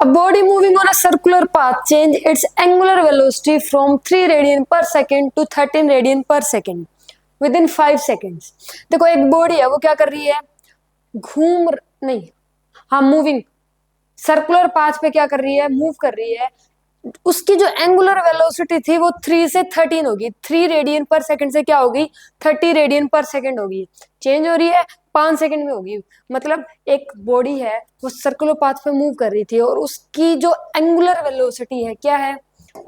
A body moving on a circular path change its angular velocity from 3 radian पर second to 13 radian पर second within 5 seconds। देखो एक body है, वो क्या कर रही है, नहीं, हाँ मूविंग सर्कुलर पाथ पे क्या कर रही है, मूव कर रही है। उसकी जो एंगुलर वेलोसिटी थी वो 3 से 13 होगी, 3 रेडियन पर सेकंड से क्या होगी, 30 रेडियन पर सेकंड होगी। चेंज हो रही है 5 सेकंड में होगी। मतलब एक बॉडी है वो सर्कुलर पाथ पे मूव कर रही थी और उसकी जो एंगुलर वेलोसिटी है, क्या है,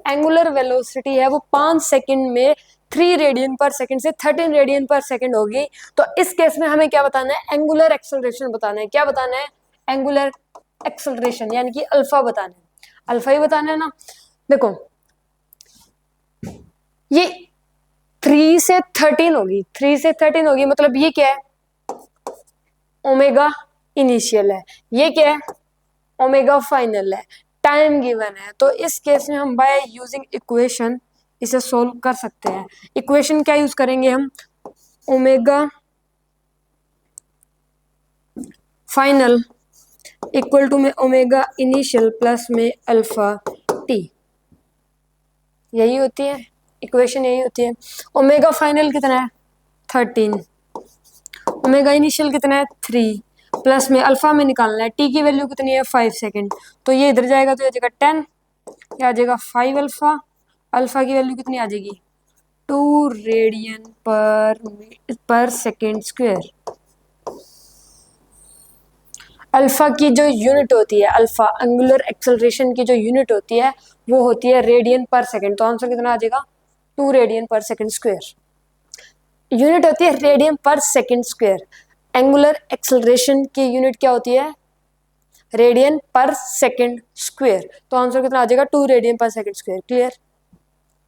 एंगुलर वेलोसिटी है वो 5 सेकंड में 3 रेडियन पर सेकंड से 13 रेडियन पर सेकंड होगी। तो इस केस में हमें क्या बताना है, एंगुलर एक्सेलरेशन बताना है। क्या बताना है, एंगुलर एक्सेलरेशन, यानी कि अल्फा बताना है। अल्फा ही बताना है ना। देखो ये 3 से 13 होगी, 3 से 13 होगी, मतलब ये क्या है, ओमेगा इनिशियल है, ये क्या है, ओमेगा फाइनल है, टाइम गिवन है। तो इस केस में हम बाय यूजिंग इक्वेशन इसे सोल्व कर सकते हैं। इक्वेशन क्या यूज करेंगे हम, ओमेगा फाइनल इक्वल टू में ओमेगा इनिशियल प्लस में अल्फा टी, यही होती है इक्वेशन, यही होती है। ओमेगा फाइनल कितना है 13, ओमेगा इनिशियल कितना है 3, प्लस में अल्फा में निकालना है, टी की वैल्यू कितनी है 5 सेकेंड। तो ये इधर जाएगा तो आ जाएगा 10, क्या आ जाएगा 5 अल्फा, अल्फा की वैल्यू कितनी आ जाएगी 2 रेडियन पर सेकेंड स्क्वायर। अल्फा की जो यूनिट होती है, अल्फा एंगुलर एक्सेलरेशन की जो यूनिट होती है वो होती है रेडियन पर सेकेंड। तो आंसर कितना आ जाएगा 2 रेडियन पर सेकेंड स्क्वायर। यूनिट होती है रेडियन पर सेकेंड स्क्वायर। एंगुलर एक्सेलरेशन की यूनिट क्या होती है, रेडियन पर सेकेंड स्क्वायर। तो आंसर कितना आ जाएगा 2 रेडियन पर सेकेंड स्क्वायर। क्लियर।